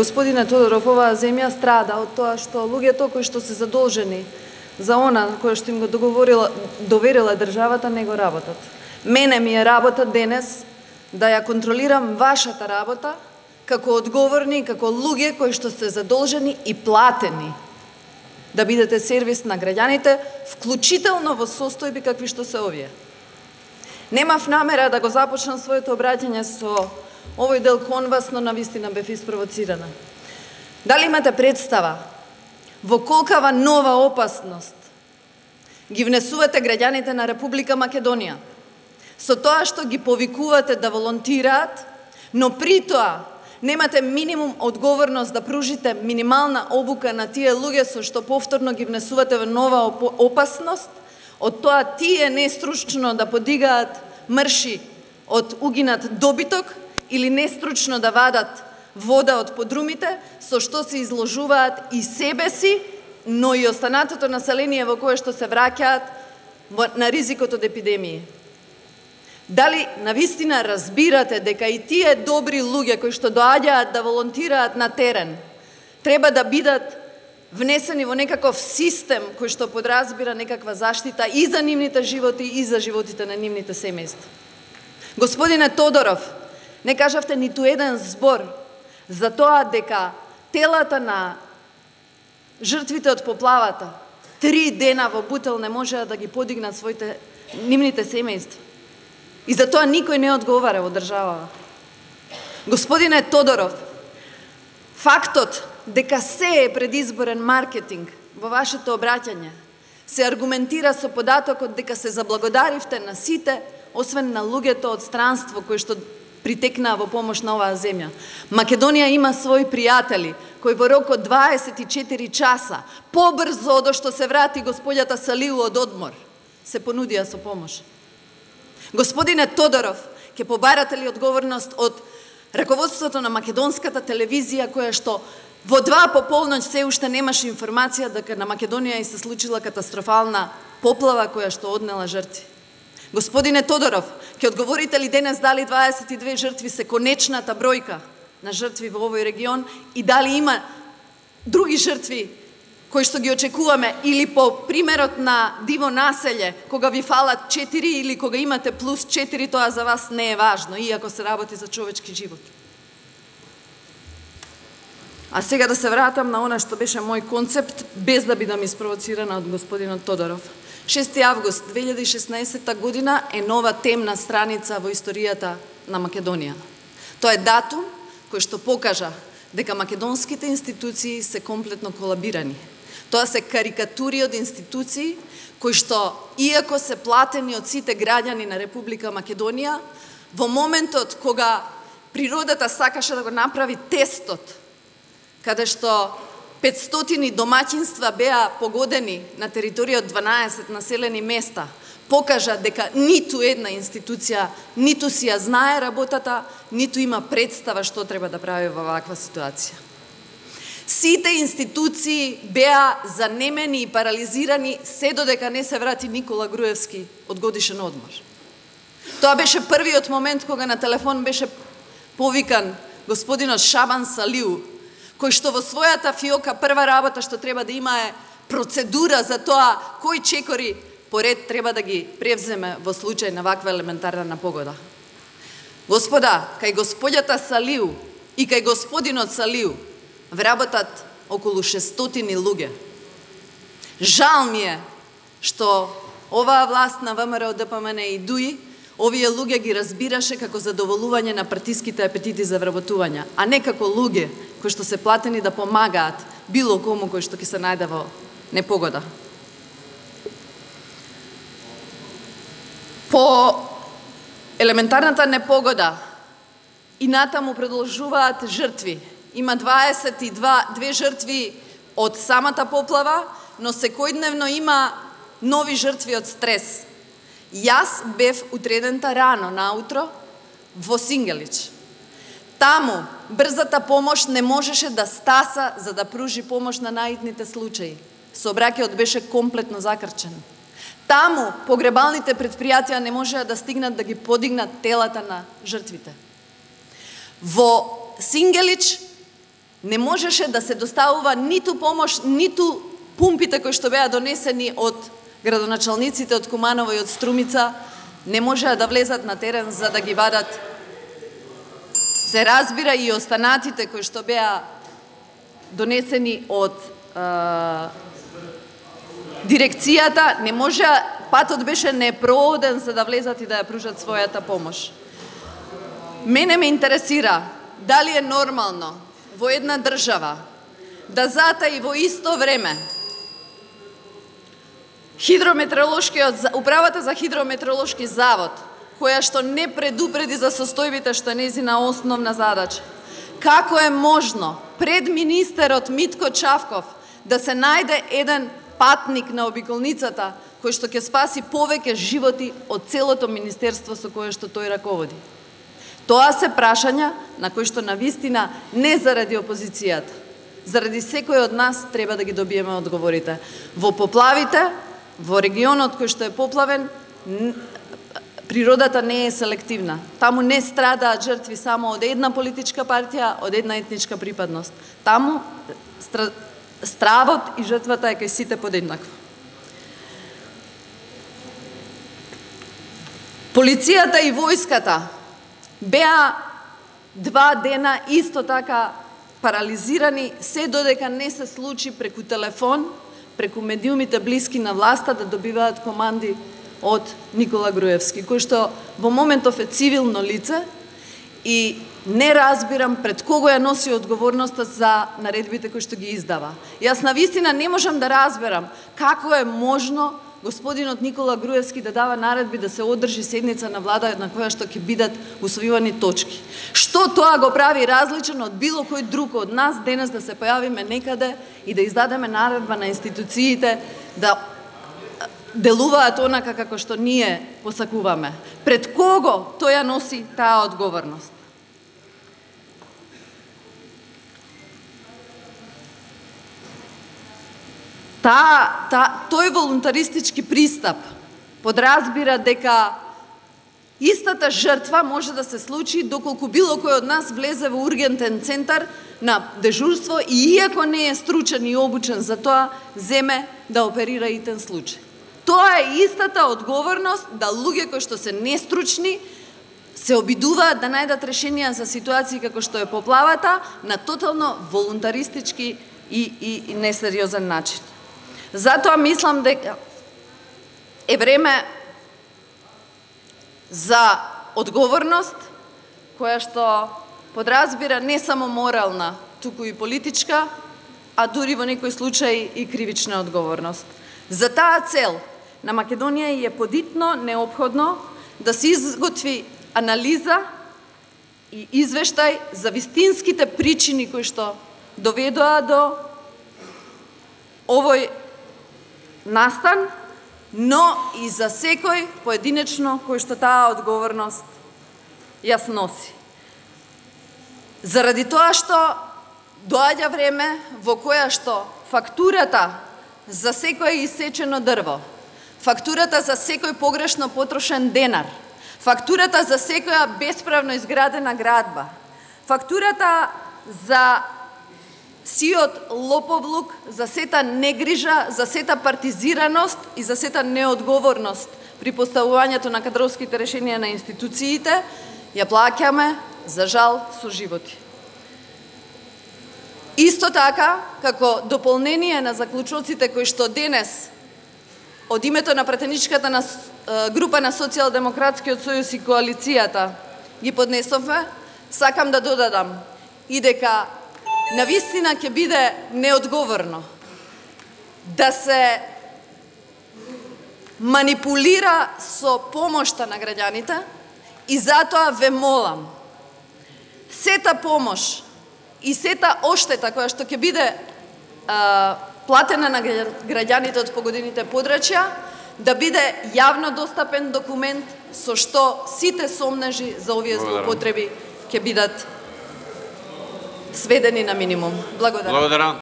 господине Тодоров, оваа земја страда од тоа што луѓето кои што се задолжени за она кое што им го доверила државата не го работат. Мене ми е работа денес да ја контролирам вашата работа како одговорни, како луѓе кои што се задолжени и платени да бидете сервис на граѓаните, вклучително во состојби какви што се овие. Немав намера да го започнам своето обраќање со овој дел кон вас, но навистина бев испровоцирана. Дали имате представа во колкава нова опасност ги внесувате граѓаните на Република Македонија со тоа што ги повикувате да волонтираат, но при тоа немате минимум одговорност да пружите минимална обука на тие луѓе со што повторно ги внесувате во нова опасност, од тоа тие нестручно да подигаат мрши од угинат добиток или нестручно да вадат вода од подрумите, со што се изложуваат и себе си, но и останатото население во кое што се враќаат на ризикот од епидемија. Дали навистина разбирате дека и тие добри луѓе кои што доаѓаат да волонтираат на терен треба да бидат внесени во некаков систем кој што подразбира некаква заштита и за нивните животи и за животите на нивните семејства? Господине Тодоров, не кажавте ниту еден збор за тоа дека телата на жртвите од поплавата 3 дена во Бутел не можеа да ги подигнат нивните семејства. И за тоа никој не одговара во државава. Господине Тодоров, фактот дека се е предизборен маркетинг во вашето обраќање се аргументира со податокот дека се заблагодаривте на сите, освен на луѓето од странство кои што притекнаа во помош на оваа земја. Македонија има своји пријатели кои во рок од 24 часа, побрзо од што се врати господјата Салиу од одмор, се понудија со помош. Господине Тодоров, ќе побарате ли одговорност од раководството на македонската телевизија, која што во 2 по полноќ се уште немаше информација дека на Македонија и се случила катастрофална поплава која што однела жртви? Господине Тодоров, ќе одговорите ли денес дали 22 жртви се конечната бројка на жртви во овој регион и дали има други жртви кои што ги очекуваме, или по примерот на Диво населје, кога ви фалат 4 или кога имате плюс 4, тоа за вас не е важно, иако се работи за човечки живот. А сега да се вратам на она што беше мој концепт, без да бидам испровоцирана од господинот Тодоров. 6 август 2016 година е нова темна страница во историјата на Македонија. Тоа е датум кој што покажа дека македонските институции се комплетно колабирани. Тоа се карикатури од институции кои што, иако се платени од сите граѓани на Република Македонија, во моментот кога природата сакаше да го направи тестот, каде што 500 домаќинства беа погодени на територија од 12 населени места, покажа дека ниту една институција ниту си ја знае работата, ниту има представа што треба да прави во ваква ситуација. Сите институции беа занемени и парализирани се додека не се врати Никола Груевски од годишен одмор. Тоа беше првиот момент кога на телефон беше повикан господинот Шабан Салиу, кој што во својата фиока прва работа што треба да има е процедура за тоа кои чекори поред треба да ги превземе во случај на ваква елементарна непогода. Господа, кај господјата Салиу и кај господинот Салиу вработат околу 600 луѓе. Жал ми е што оваа власт на ВМРО, ДПМН и ДУИ овие луѓе ги разбираше како задоволување на партиските апетити за вработување, а не како луѓе кои што се платени да помагаат било кому кој што ќе се најде во непогода. По елементарната непогода и натаму продолжуваат жртви. Има 22 жртви од самата поплава, но секојдневно има нови жртви од стрес. Јас бев утредента рано наутро во Сингелич. Таму брзата помош не можеше да стаса за да пружи помош на наитните случаи. Сообраќајот беше комплетно закрчен. Таму погребалните предпријатија не можеа да стигнат да ги подигнат телата на жртвите. Во Сингелич не можеше да се доставува ниту помош, ниту пумпите кои што беа донесени од градоначалниците од Куманово и од Струмица, не можеа да влезат на терен за да ги вадат. Се разбира и останатите кои што беа донесени од дирекцијата, не можеа, патот беше непрооден за да влезат и да ја пружат својата помош. Мене ме интересира дали е нормално во една држава да зата и во исто време Управата за хидрометеоролошки завод, која што не предупреди за состојбите што е нејзина основна задача. Како е можно пред министерот Митко Чавков да се најде еден патник на обиколницата кој што ќе спаси повеќе животи од целото министерство со кое што тој раководи? Тоа се прашања на кои што навистина не заради опозицијата, заради секој од нас треба да ги добиеме одговорите. Во поплавите, во регионот кој што е поплавен, природата не е селективна. Таму не страдаат жртви само од една политичка партија, од една етничка припадност. Таму стравот и жртвата е кај сите подеднакво. Полицијата и војската беа 2 дена исто така парализирани, се додека не се случи преку телефон, преку медиумите блиски на власта да добиваат команди од Никола Груевски, кој што во моментов е цивилно лице и не разбирам пред кого ја носи одговорноста за наредбите кои што ги издава. Јас навистина не можам да разберам како е можно господинот Никола Груевски да дава наредби да се одржи седница на влада на која што ќе бидат усвојувани точки. Што тоа го прави различен од било кој друг од нас денес да се појавиме некаде и да издадеме наредба на институциите да делуваат онака како што ние посакуваме? Пред кого тој ја носи таа одговорност? Тој волунтаристички пристап подразбира дека истата жртва може да се случи доколку било кој од нас влезе во ургентен центар на дежурство и иако не е стручен и обучен за тоа, земе да оперира итен случај. Тоа е истата одговорност да луѓе кои што се нестручни се обидуваат да најдат решенија за ситуации како што е поплавата на тотално волунтаристички и несериозен начин. Затоа мислам дека е време за одговорност која што подразбира не само морална, туку и политичка, а дури во некој случај и кривична одговорност. За таа цел на Македонија е подитно неопходно да се изготви анализа и извештај за вистинските причини кои што доведоа до овој настан, но и за секој поединечно кој што таа одговорност јас носи. Заради тоа што доаѓа време во која што фактурата за секој исечено дрво, фактурата за секој погрешно потрошен денар, фактурата за секоја бесправно изградена градба, фактурата за сиот лоповлук, за сета негрижа, за сета партизираност и за сета неодговорност при поставувањето на кадровските решенија на институциите, ја плаќаме, за жал, со животи. Исто така, како дополнение на заклучоците кои што денес од името на пратеничката на група на Социјалдемократскиот сојуз и коалицијата ги поднесовме, сакам да додадам и дека навистина ќе биде неодговорно да се манипулира со помошта на граѓаните и затоа ве молам, сета помош и сета оштета која што ќе биде платена на граѓаните од погодените подрачја, да биде јавно достапен документ со што сите сомнежи за овие злоупотреби ќе бидат сведени на минимум. Благодарам.